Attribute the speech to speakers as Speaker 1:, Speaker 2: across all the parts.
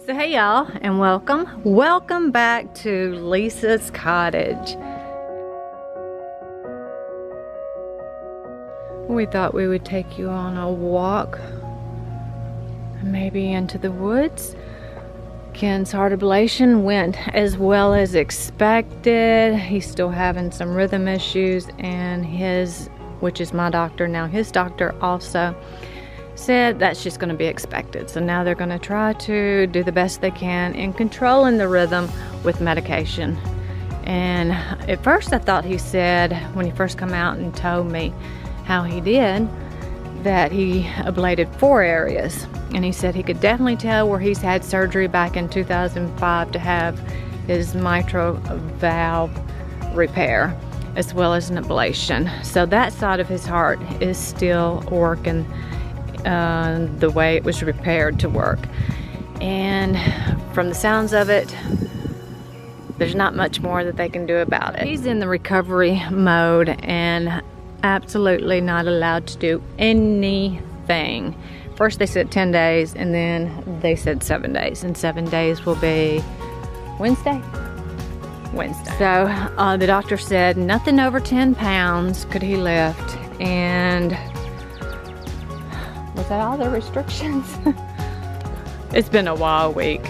Speaker 1: So hey y'all, and welcome back to Leesah's cottage. We thought we would take you on a walk, maybe into the woods. Ken's heart ablation went as well as expected. He's still having some rhythm issues, and which is my doctor now, his doctor also said that's just going to be expected. So now they're going to try to do the best they can in controlling the rhythm with medication. And at first I thought he said, when he first come out and told me how he did, that he ablated 4 areas. And he said he could definitely tell where he's had surgery back in 2005 to have his mitral valve repair as well as an ablation. So that side of his heart is still working the way it was repaired to work. And from the sounds of it, there's not much more that they can do about it. He's in the recovery mode and absolutely not allowed to do anything. First they said 10 days and then they said 7 days, and 7 days will be Wednesday. So the doctor said nothing over 10 pounds could he lift, and was that all the restrictions? It's been a wild week.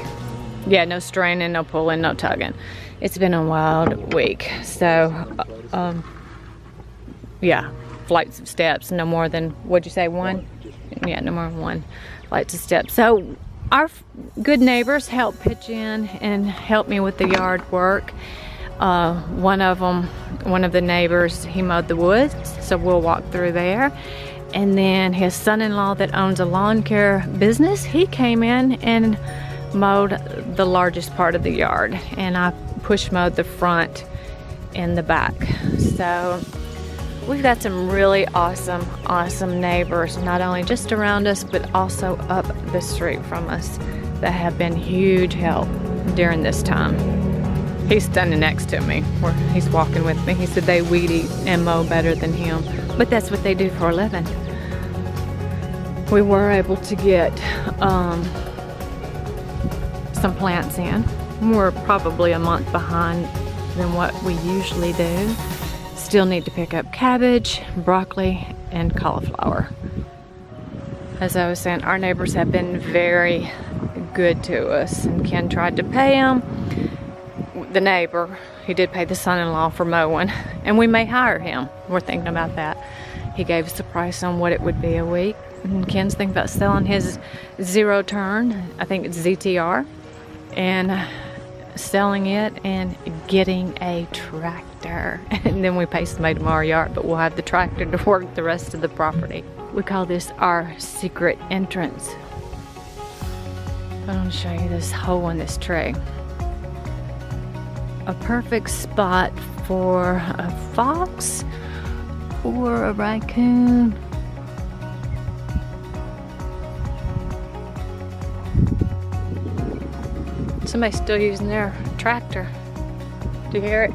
Speaker 1: Yeah, no straining, no pulling, no tugging. It's been a wild week. So, yeah, flights of steps, no more than, what'd you say, 1? Yeah, no more than 1 flights of steps. So our good neighbors helped pitch in and help me with the yard work. One of the neighbors, he mowed the woods, so we'll walk through there. And then his son-in-law that owns a lawn care business, he came in and mowed the largest part of the yard, and I push mowed the front and the back. So we've got some really awesome neighbors, not only just around us but also up the street from us, that have been huge help during this time. He's standing next to me, or he's walking with me. He said they weed eat and mow better than him, but that's what they do for a living. We were able to get some plants in. We're probably a month behind than what we usually do. Still need to pick up cabbage, broccoli, and cauliflower. As I was saying, our neighbors have been very good to us, and Ken tried to pay them. The neighbor, he did pay the son-in-law for mowing, and we may hire him. We're thinking about that. He gave us a price on what it would be a week. And Ken's thinking about selling his zero turn, I think it's ZTR, and selling it and getting a tractor. And then we pay somebody to mow our yard, but we'll have the tractor to work the rest of the property. We call this our secret entrance. I'm gonna show you this hole in this tree. A perfect spot for a fox or a raccoon. Somebody's still using their tractor. Do you hear it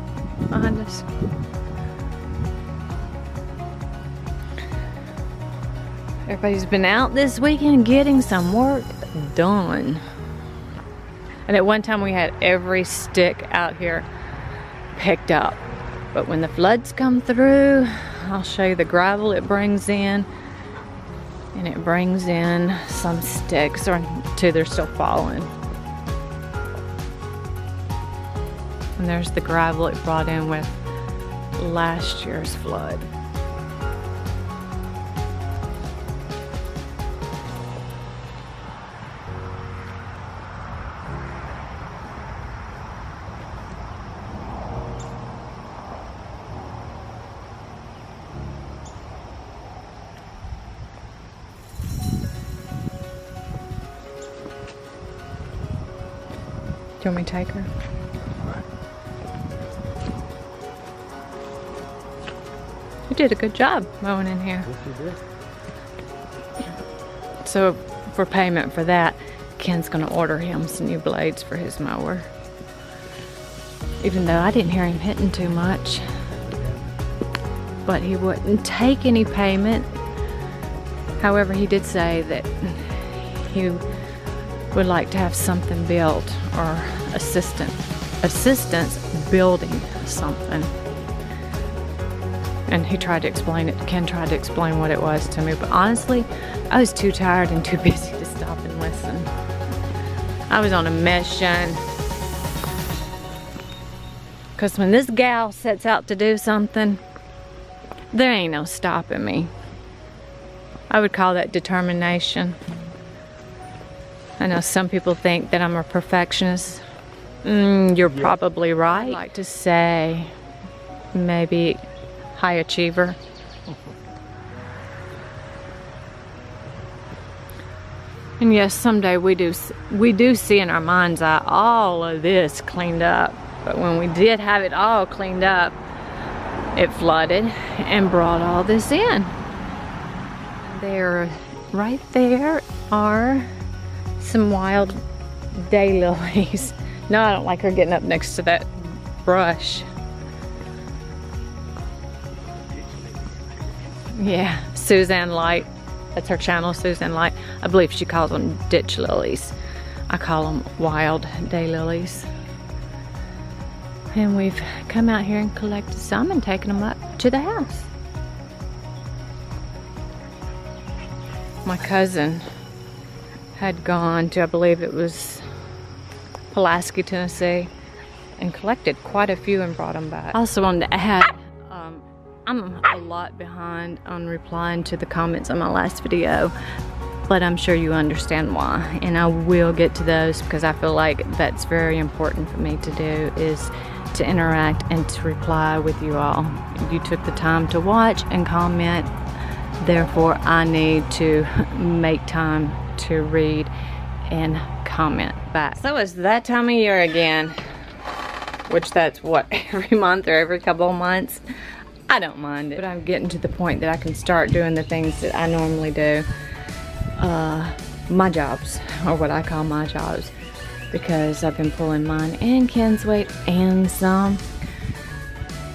Speaker 1: behind us? Everybody's been out this weekend getting some work done. And at one time we had every stick out here picked up. But when the floods come through, I'll show you the gravel it brings in. And it brings in some sticks, or 2 they're still falling. And there's the gravel it brought in with last year's flood. Do you want me to take her? You did a good job mowing in here.
Speaker 2: Yes, you did.
Speaker 1: So for payment for that, Ken's gonna order him some new blades for his mower. Even though I didn't hear him hitting too much. But he wouldn't take any payment. However, he did say that he would like to have something built, or assistance building something. And he tried to explain it. Ken tried to explain what it was to me, but honestly, I was too tired and too busy to stop and listen. I was on a mission. Because when this gal sets out to do something, there ain't no stopping me. I would call that determination. I know some people think that I'm a perfectionist. You're probably right. I'd like to say maybe high achiever. And yes, someday we do see in our mind's eye all of this cleaned up. But when we did have it all cleaned up, it flooded and brought all this in. There, right there are some wild daylilies. No, I don't like her getting up next to that brush. Yeah, Suzanne Light. That's her channel, Suzanne Light. I believe she calls them ditch lilies. I call them wild daylilies. And we've come out here and collected some and taken them up to the house. My cousin had gone to, I believe it was Pulaski, Tennessee, and collected quite a few and brought them back. I also wanted to add, I'm a lot behind on replying to the comments on my last video, but I'm sure you understand why, and I will get to those because I feel like that's very important for me to do, is to interact and to reply with you all. You took the time to watch and comment, therefore I need to make time to read and comment back. So it's that time of year again, which that's what, every month or every couple of months. I don't mind it, but I'm getting to the point that I can start doing the things that I normally do, my jobs, or what I call my jobs, because I've been pulling mine and Ken's weight and some.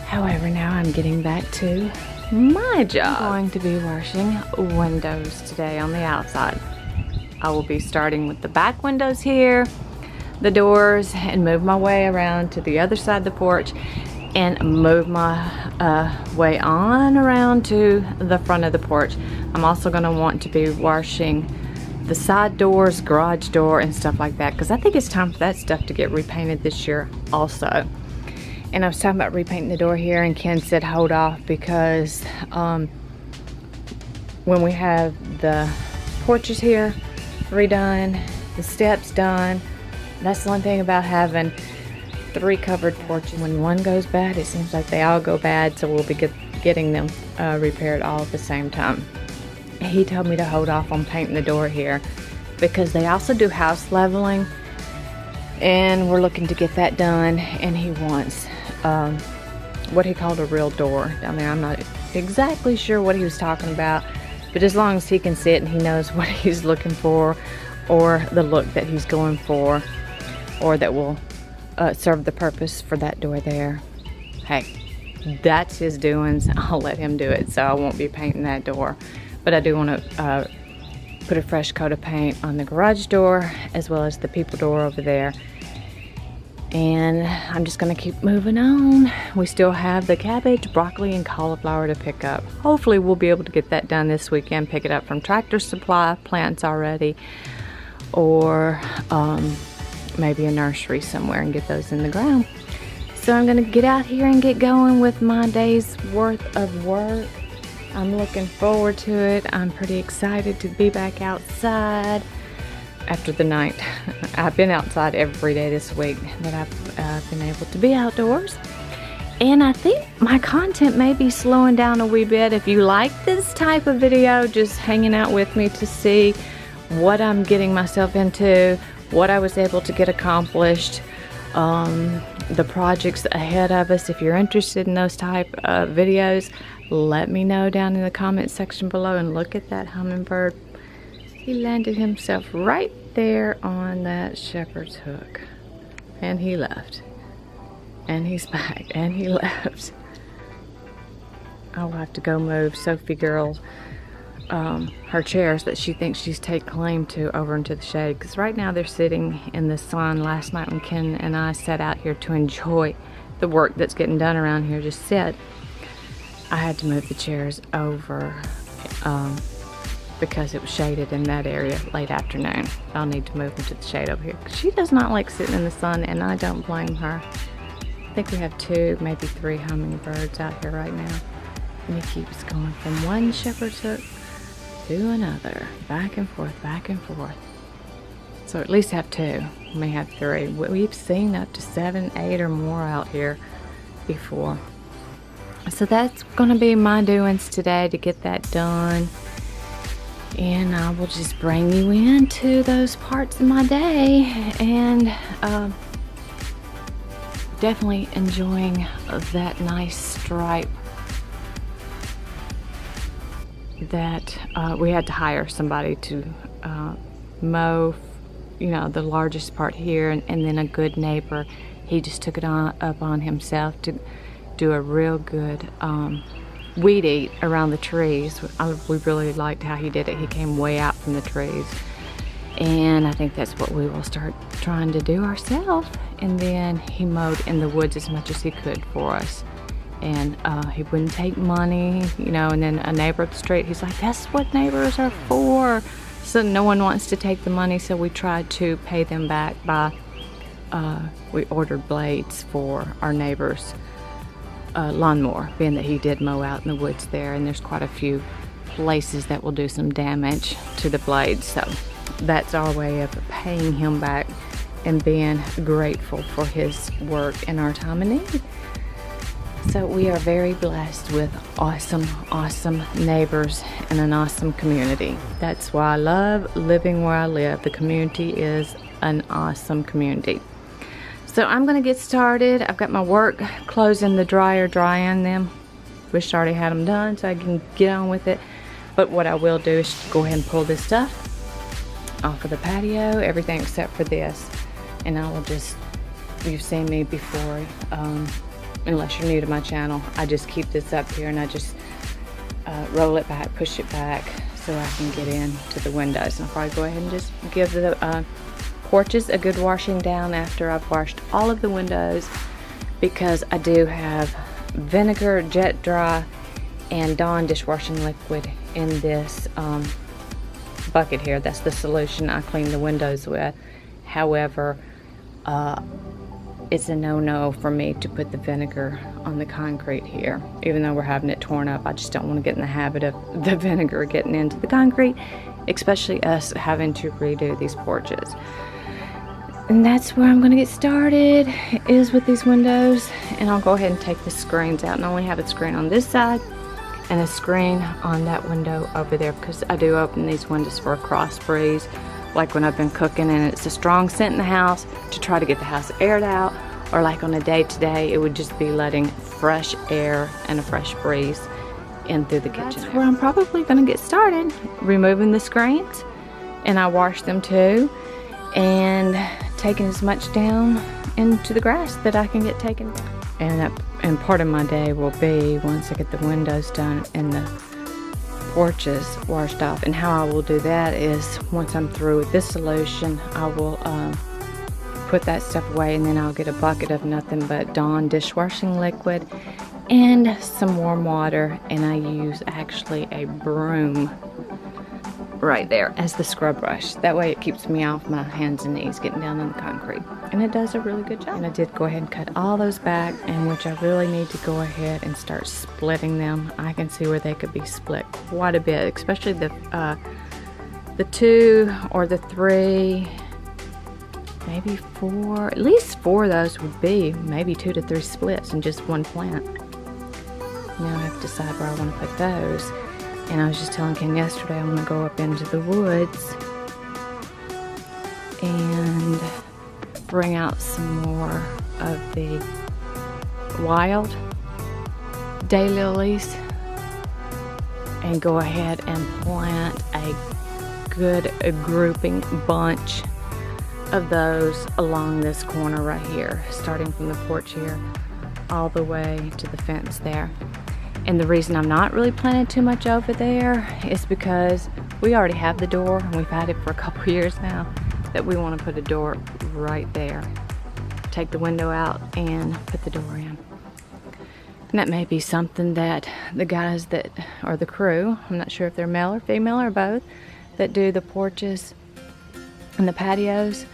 Speaker 1: However, now I'm getting back to my job. I'm going to be washing windows today on the outside. I will be starting with the back windows here, the doors, and move my way around to the other side of the porch and move my way on around to the front of the porch. I'm also going to want to be washing the side doors, garage door, and stuff like that, because I think it's time for that stuff to get repainted this year also. And I was talking about repainting the door here, and Ken said hold off because when we have the porches here redone, the steps done, that's the one thing about having 3 covered porches. When one goes bad, it seems like they all go bad, so we'll be getting them repaired all at the same time. He told me to hold off on painting the door here because they also do house leveling, and we're looking to get that done, and he wants what he called a real door down there. I'm not exactly sure what he was talking about, but as long as he can see it and he knows what he's looking for, or the look that he's going for, or that will serve the purpose for that door there, hey, that's his doings. I'll let him do it, so I won't be painting that door. But I do want to put a fresh coat of paint on the garage door as well as the people door over there. And I'm just going to keep moving on. We still have the cabbage, broccoli, and cauliflower to pick up. Hopefully we'll be able to get that done this weekend, pick it up from Tractor Supply, plants already, or maybe a nursery somewhere and get those in the ground. So I'm going to get out here and get going with my day's worth of work. I'm looking forward to it. I'm pretty excited to be back outside after the night. I've been outside every day this week that I've been able to be outdoors. And I think my content may be slowing down a wee bit. If you like this type of video, just hanging out with me to see what I'm getting myself into, what I was able to get accomplished, the projects ahead of us. If you're interested in those type of videos, let me know down in the comment section below. And look at that hummingbird. He landed himself right there on that shepherd's hook. And he left. And he's back. And he left. I'll have to go move Sophie girl's her chairs that she thinks she's take claim to over into the shade, because right now they're sitting in the sun. Last night when Ken and I sat out here to enjoy the work that's getting done around here, just sit, I had to move the chairs over because it was shaded in that area late afternoon. I'll need to move them to the shade over here, because she does not like sitting in the sun, and I don't blame her. I think we have 2, maybe 3 hummingbirds out here right now, and he keeps going from one shepherd's hook to another, back and forth, back and forth. So at least have 2, we may have 3. We've seen up to 7, 8 or more out here before. So that's gonna be my doings today to get that done. And I will just bring you into those parts of my day, and definitely enjoying that nice stripe that we had to hire somebody to mow, you know, the largest part here, and then a good neighbor, he just took it up on himself to do a real good weed eat around the trees. We really liked how he did it. He came way out from the trees, and I think that's what we will start trying to do ourselves. And then he mowed in the woods as much as he could for us, and he wouldn't take money, you know. And then a neighbor up the street, he's like, that's what neighbors are for. So no one wants to take the money, so we tried to pay them back by we ordered blades for our neighbor's lawnmower, being that he did mow out in the woods there, and there's quite a few places that will do some damage to the blades. So that's our way of paying him back and being grateful for his work in our time of need. So we are very blessed with awesome, awesome neighbors and an awesome community. That's why I love living where I live. The community is an awesome community. So I'm gonna get started. I've got my work clothes in the dryer, drying them. Wish I already had them done so I can get on with it. But what I will do is go ahead and pull this stuff off of the patio, everything except for this. And I will just, you've seen me before, unless you're new to my channel, I just keep this up here and I just roll it back, push it back so I can get into the windows. And I'll probably go ahead and just give the porches a good washing down after I've washed all of the windows, because I do have vinegar, jet dry, and Dawn dishwashing liquid in this bucket here. That's the solution I clean the windows with. However, it's a no-no for me to put the vinegar on the concrete here. Even though we're having it torn up, I just don't want to get in the habit of the vinegar getting into the concrete, especially us having to redo these porches. And that's where I'm going to get started, is with these windows. And I'll go ahead and take the screens out, and I only have a screen on this side and a screen on that window over there, because I do open these windows for a cross breeze, like when I've been cooking and it's a strong scent in the house, to try to get the house aired out, or like on a day-to-day, it would just be letting fresh air and a fresh breeze in through the kitchen. That's where I'm probably going to get started, removing the screens, and I wash them too, and taking as much down into the grass that I can get taken down. And part of my day will be, once I get the windows done and the porches washed off. And how I will do that is, once I'm through with this solution, I will put that stuff away, and then I'll get a bucket of nothing but Dawn dishwashing liquid and some warm water, and I use actually a broom right there as the scrub brush. That way it keeps me off my hands and knees getting down on the concrete, and it does a really good job. And I did go ahead and cut all those back, and which I really need to go ahead and start splitting them. I can see where they could be split quite a bit, especially the 2 or the 3, maybe 4, at least 4 of those would be maybe 2 to 3 splits in just one plant. Now I have to decide where I want to put those. And I was just telling Ken yesterday, I'm going to go up into the woods and bring out some more of the wild daylilies and go ahead and plant a good grouping bunch of those along this corner right here, starting from the porch here all the way to the fence there. And the reason I'm not really planting too much over there is because we already have the door, and we've had it for a couple years now, that we want to put a door right there. Take the window out and put the door in. And that may be something that the guys that, or the crew, I'm not sure if they're male or female or both, that do the porches and the patios,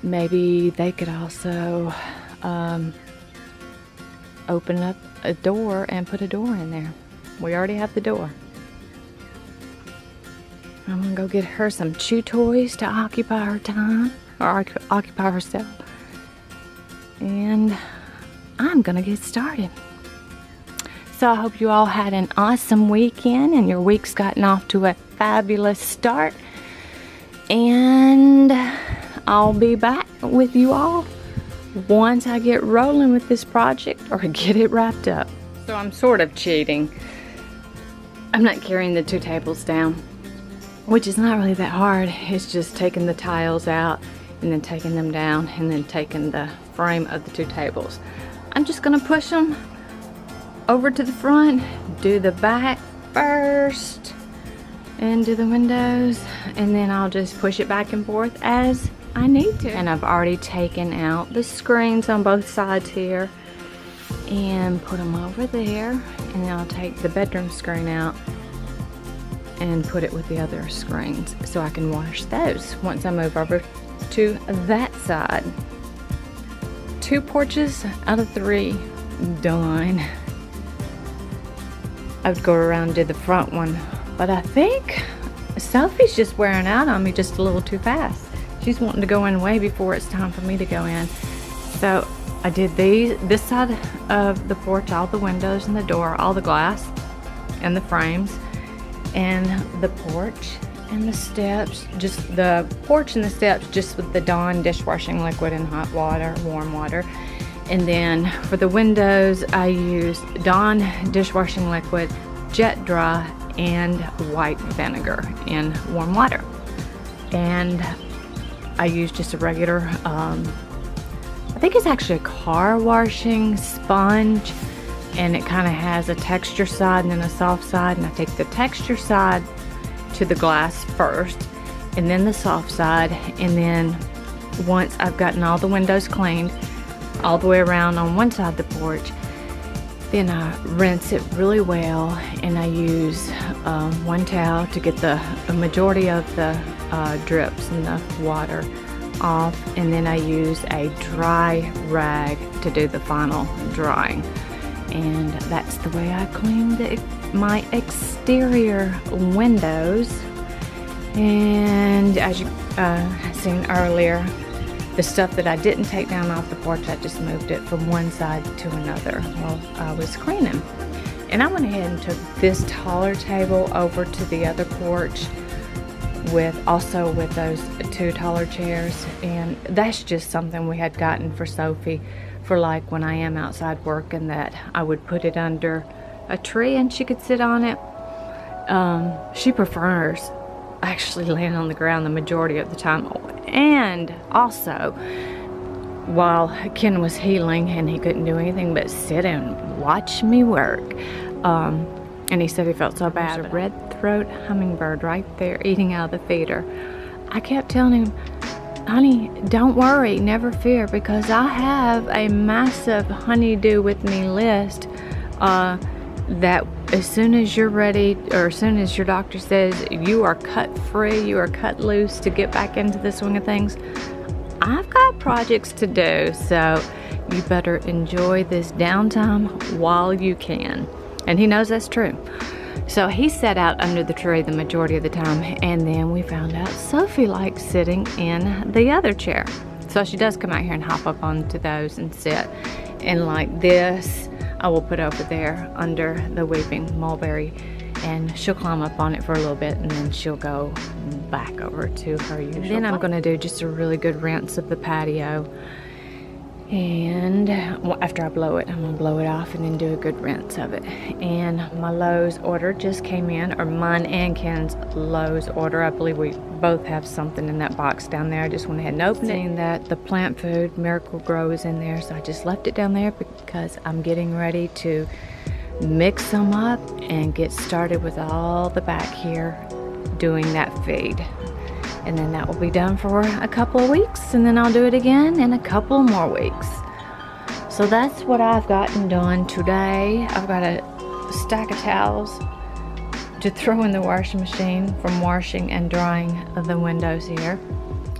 Speaker 1: maybe they could also open up a door and put a door in there. We already have the door. I'm gonna go get her some chew toys to occupy her time, or occupy herself. And I'm gonna get started. So I hope you all had an awesome weekend and your week's gotten off to a fabulous start. And I'll be back with you all once I get rolling with this project or get it wrapped up. So I'm sort of cheating. I'm not carrying the 2 tables down, which is not really that hard. It's just taking the tiles out and then taking them down and then taking the frame of the 2 tables. I'm just gonna push them over to the front, do the back first, and do the windows, and then I'll just push it back and forth as I need to. And I've already taken out the screens on both sides here and put them over there, and then I'll take the bedroom screen out and put it with the other screens so I can wash those once I move over to that side. 2 porches out of 3 done. I would go around and do the front one, but I think Sophie's just wearing out on me just a little too fast. She's wanting to go in way before it's time for me to go in. So I did this side of the porch, all the windows and the door, all the glass and the frames, and the porch and the steps, just the porch and the steps just with the Dawn dishwashing liquid and hot water, warm water. And then for the windows, I used Dawn dishwashing liquid, jet dry, and white vinegar in warm water. And I used just a regular, I think it's actually a car washing sponge, and it kind of has a texture side and then a soft side. And I take the texture side to the glass first, and then the soft side. And then once I've gotten all the windows cleaned, all the way around on one side of the porch, then I rinse it really well, and I use 1 towel to get the majority of the drips and the water off, and then I use a dry rag to do the final drying. And that's the way I clean my exterior windows. And as you seen earlier, the stuff that I didn't take down off the porch, I just moved it from one side to another while I was cleaning. And I went ahead and took this taller table over to the other porch with those 2 taller chairs. And that's just something we had gotten for Sophie for like when I am outside working, that I would put it under a tree and she could sit on it. She prefers actually laying on the ground the majority of the time. And also, while Ken was healing and he couldn't do anything but sit and watch me work, and he said he felt so bad. There's a red throat hummingbird right there eating out of the feeder. I kept telling him, honey, don't worry, never fear, because I have a massive honeydew with me list that as soon as you're ready, or as soon as your doctor says you are cut free, you are cut loose to get back into the swing of things, I've got projects to do, so you better enjoy this downtime while you can. And he knows that's true. So he sat out under the tree the majority of the time, and then we found out Sophie likes sitting in the other chair. So she does come out here and hop up onto those and sit. And like this, I will put over there under the weeping mulberry, and she'll climb up on it for a little bit, and then she'll go back over to her usual. Then I'm gonna do just a really good rinse of the patio. And after I blow it, I'm gonna blow it off and then do a good rinse of it. And my Lowe's order just came in, or mine and Ken's Lowe's order. I believe we both have something in that box down there. I just went ahead and opened it. Seeing that the plant food Miracle Grow is in there, so I just left it down there because I'm getting ready to mix them up, and get started with all the back here doing that feed. And then that will be done for a couple of weeks, and then I'll do it again in a couple more weeks. So that's what I've gotten done today. I've got a stack of towels to throw in the washing machine from washing and drying the windows here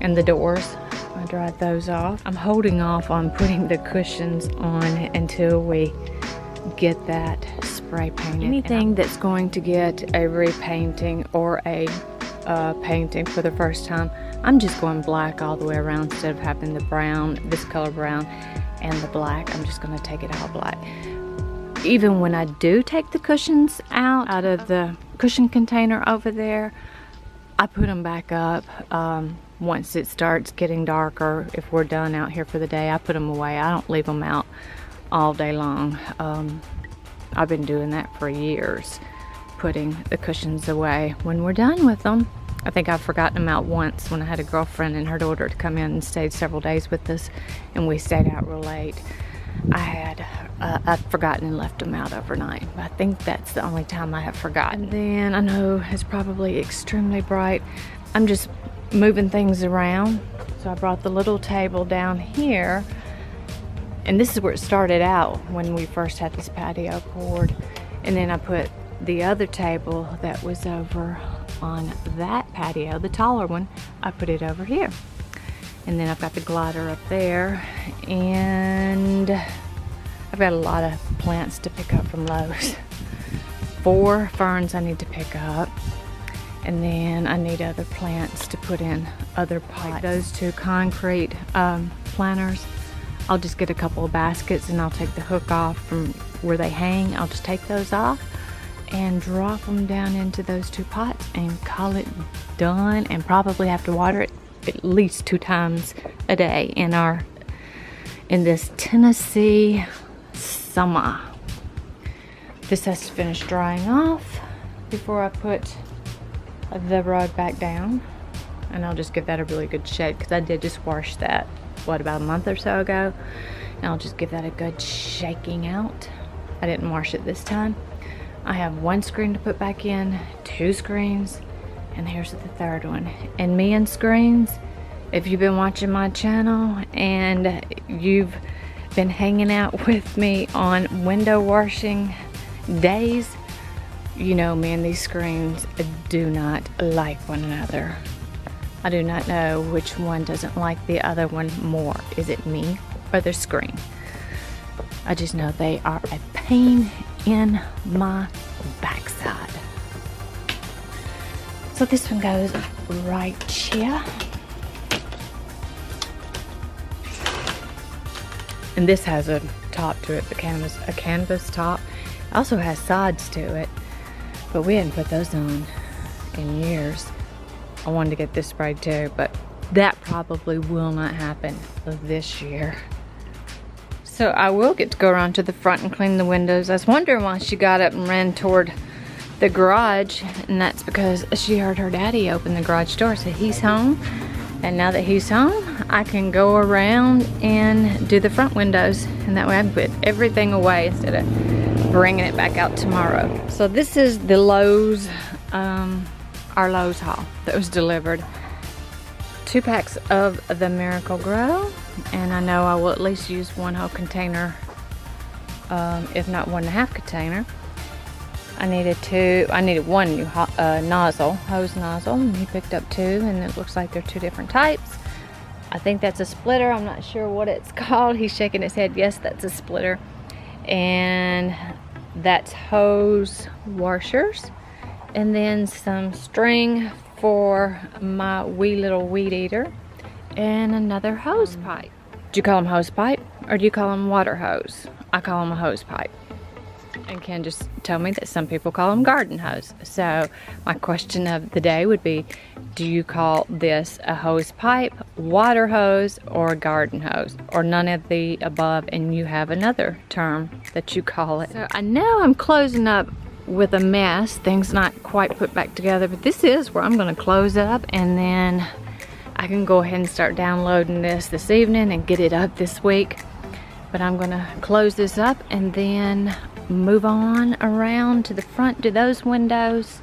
Speaker 1: and the doors. I dried those off. I'm holding off on putting the cushions on until we get that spray painted. Anything that's going to get a repainting or a painting for the first time, I'm just going black all the way around instead of having the brown, this color brown, and the black. I'm just going to take it all black. Even when I do take the cushions out of the cushion container over there, I put them back up once it starts getting darker. If we're done out here for the day, I put them away. I don't leave them out all day long. I've been doing that for years, putting the cushions away when we're done with them. I think I've forgotten them out once when I had a girlfriend and her daughter to come in and stayed several days with us, and we stayed out real late. I'd forgotten and left them out overnight. I think that's the only time I have forgotten. And then I know it's probably extremely bright. I'm just moving things around. So I brought the little table down here, and this is where it started out when we first had this patio poured. And then I put the other table that was over on that patio, the taller one, I put it over here. And then I've got the glider up there, and I've got a lot of plants to pick up from Lowe's. 4 ferns I need to pick up, and then I need other plants to put in other pots. Like those 2 concrete planters, I'll just get a couple of baskets and I'll take the hook off from where they hang. I'll just take those off and drop them down into those 2 pots and call it done, and probably have to water it at least 2 times a day in this Tennessee summer. This has to finish drying off before I put the rug back down, and I'll just give that a really good shake, because I did just wash that, what, about a month or so ago, and I'll just give that a good shaking out. I didn't wash it this time. I have 1 screen to put back in, 2 screens, and here's the 3rd one. And me and screens, if you've been watching my channel and you've been hanging out with me on window washing days, you know me and these screens do not like one another. I do not know which one doesn't like the other one more. Is it me or the screen? I just know they are a pain in my backside. So this one goes right here. And this has a top to it, a canvas top. It also has sides to it, but we hadn't put those on in years. I wanted to get this sprayed too, but that probably will not happen this year. So I will get to go around to the front and clean the windows. I was wondering why she got up and ran toward the garage, and that's because she heard her daddy open the garage door, so he's home. And now that he's home, I can go around and do the front windows, and that way I can put everything away instead of bringing it back out tomorrow. So this is the Lowe's, our Lowe's haul that was delivered. 2 packs of the Miracle Grow, and I know I will at least use 1 whole container, if not 1.5 container. I needed 1 new hose nozzle, and he picked up 2, and it looks like they're 2 different types. I think that's a splitter. I'm not sure what it's called. He's shaking his head. Yes, that's a splitter. And that's hose washers, and then some string for my wee little weed eater, and another hose pipe. Do you call them hose pipe, or do you call them water hose? I call them a hose pipe. And Ken just told me that some people call them garden hose. So my question of the day would be, do you call this a hose pipe, water hose, or garden hose, or none of the above, and you have another term that you call it? So I know I'm closing up with a mess, things not quite put back together, but this is where I'm going to close up, and then I can go ahead and start downloading this evening and get it up this week. But I'm going to close this up, and then move on around to the front to those windows,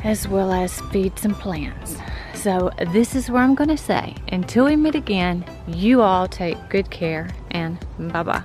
Speaker 1: as well as feed some plants. So this is where I'm going to say, until we meet again, you all take good care, and bye-bye.